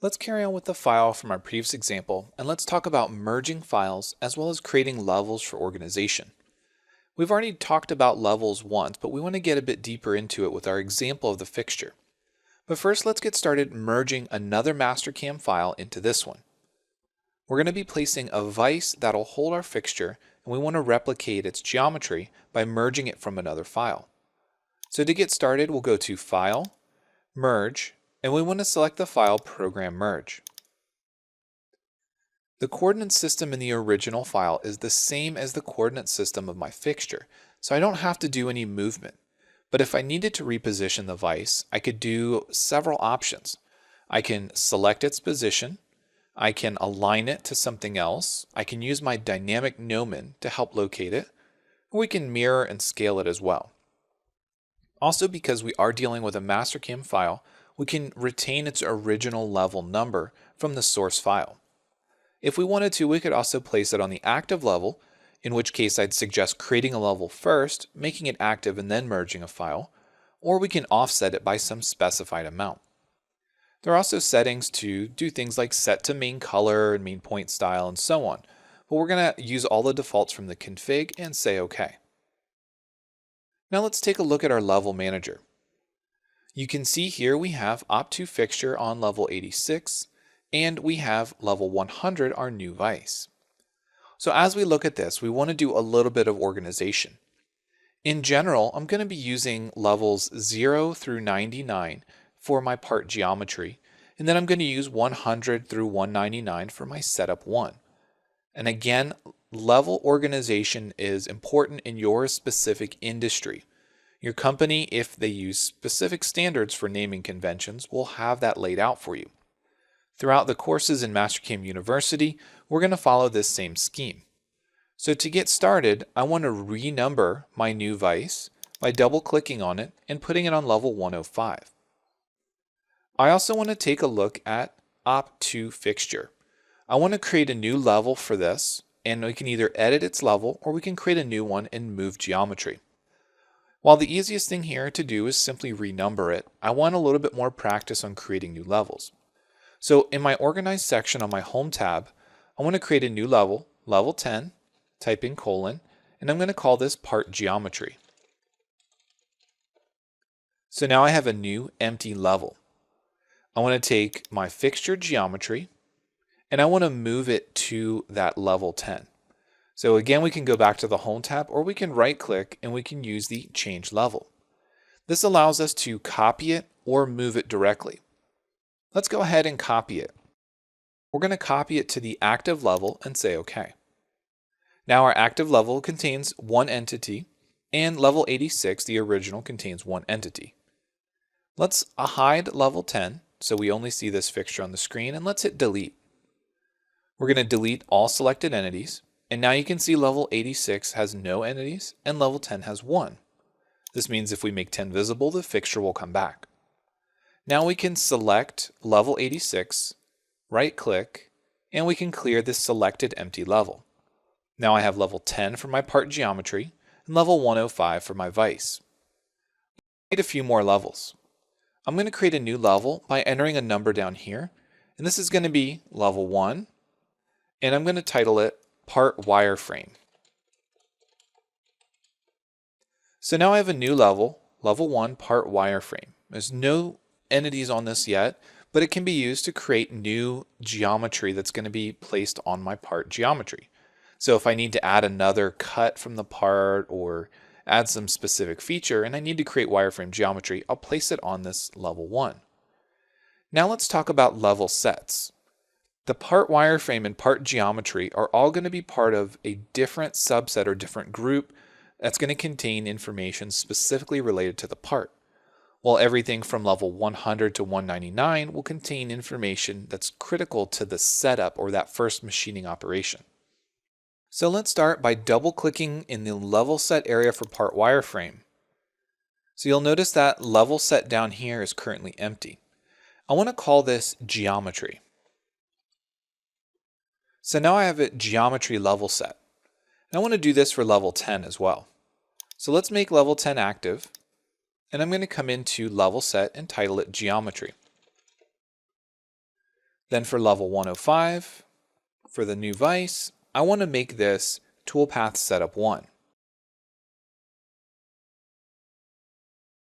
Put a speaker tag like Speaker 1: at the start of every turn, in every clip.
Speaker 1: Let's carry on with the file from our previous example, and let's talk about merging files as well as creating levels for organization. We've already talked about levels once, but we want to get a bit deeper into it with our example of the fixture. But first, let's get started merging another Mastercam file into this one. We're going to be placing a vise that'll hold our fixture, and we want to replicate its geometry by merging it from another file. So to get started, we'll go to File, Merge, and we want to select the file Program Merge. The coordinate system in the original file is the same as the coordinate system of my fixture, so I don't have to do any movement. But if I needed to reposition the vise, I could do several options. I can select its position, I can align it to something else, I can use my dynamic gnomon to help locate it, or we can mirror and scale it as well. Also, because we are dealing with a Mastercam file, we can retain its original level number from the source file. If we wanted to, we could also place it on the active level, in which case I'd suggest creating a level first, making it active and then merging a file, or we can offset it by some specified amount. There are also settings to do things like set to main color and main point style and so on, but we're going to use all the defaults from the config and say OK. Now let's take a look at our level manager. You can see here we have Op2 fixture on level 86, and we have level 100, our new vise. So as we look at this, we want to do a little bit of organization. In general, I'm going to be using levels 0 through 99 for my part geometry, and then I'm going to use 100 through 199 for my setup 1. And again, level organization is important in your specific industry. Your company, if they use specific standards for naming conventions, will have that laid out for you. Throughout the courses in Mastercam University, we're going to follow this same scheme. So to get started, I want to renumber my new vise by double-clicking on it and putting it on level 105. I also want to take a look at Op2 fixture. I want to create a new level for this, and we can either edit its level or we can create a new one and move geometry. While the easiest thing here to do is simply renumber it, I want a little bit more practice on creating new levels. So in my Organize section on my Home tab, I want to create a new level, level 10, type in colon, and I'm going to call this Part Geometry. So now I have a new empty level. I want to take my fixture geometry, and I want to move it to that level 10. So again, we can go back to the Home tab, or we can right-click and we can use the Change Level. This allows us to copy it or move it directly. Let's go ahead and copy it. We're going to copy it to the active level and say OK. Now our active level contains one entity, and level 86, the original, contains one entity. Let's hide level 10 so we only see this fixture on the screen, and let's hit Delete. We're going to delete all selected entities. And now you can see level 86 has no entities and level 10 has one. This means if we make 10 visible, the fixture will come back. Now we can select level 86, right click, and we can clear this selected empty level. Now I have level 10 for my part geometry and level 105 for my vise. Create a few more levels. I'm going to create a new level by entering a number down here, and this is going to be level 1, and I'm going to title it Part Wireframe. So now I have a new level, level 1 Part Wireframe. There's no entities on this yet, but it can be used to create new geometry that's going to be placed on my part geometry. So if I need to add another cut from the part or add some specific feature and I need to create wireframe geometry, I'll place it on this level 1. Now let's talk about level sets. The part wireframe and part geometry are all going to be part of a different subset or different group that's going to contain information specifically related to the part, while everything from level 100 to 199 will contain information that's critical to the setup or that first machining operation. So let's start by double-clicking in the level set area for part wireframe. So you'll notice that level set down here is currently empty. I want to call this geometry. So now I have a geometry level set. And I want to do this for level 10 as well. So let's make level 10 active, and I'm going to come into level set and title it geometry. Then for level 105, for the new vise, I want to make this toolpath setup 1.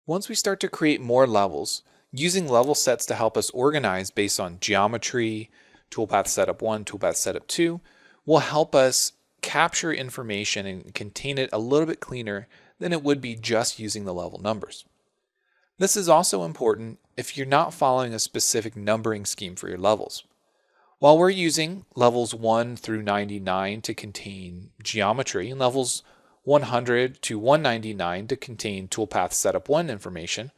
Speaker 1: Once we start to create more levels, using level sets to help us organize based on geometry, toolpath setup 1, toolpath setup 2, will help us capture information and contain it a little bit cleaner than it would be just using the level numbers. This is also important if you're not following a specific numbering scheme for your levels. While we're using levels 1 through 99 to contain geometry and levels 100 to 199 to contain toolpath setup 1 information,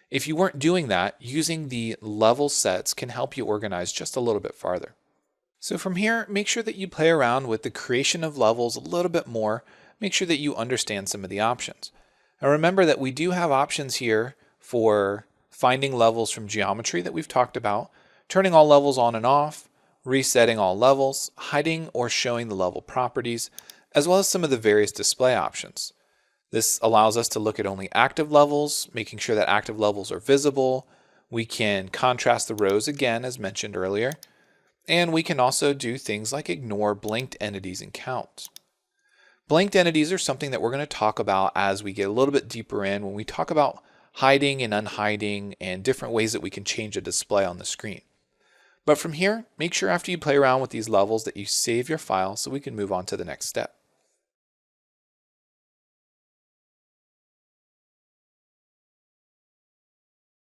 Speaker 1: if you weren't doing that, using the level sets can help you organize just a little bit farther. So from here, make sure that you play around with the creation of levels a little bit more. Make sure that you understand some of the options. Now remember that we do have options here for finding levels from geometry that we've talked about, turning all levels on and off, resetting all levels, hiding or showing the level properties, as well as some of the various display options. This allows us to look at only active levels, making sure that active levels are visible. We can contrast the rows again, as mentioned earlier. And we can also do things like ignore blanked entities and counts. Blanked entities are something that we're going to talk about as we get a little bit deeper in when we talk about hiding and unhiding and different ways that we can change a display on the screen. But from here, make sure after you play around with these levels that you save your file so we can move on to the next step.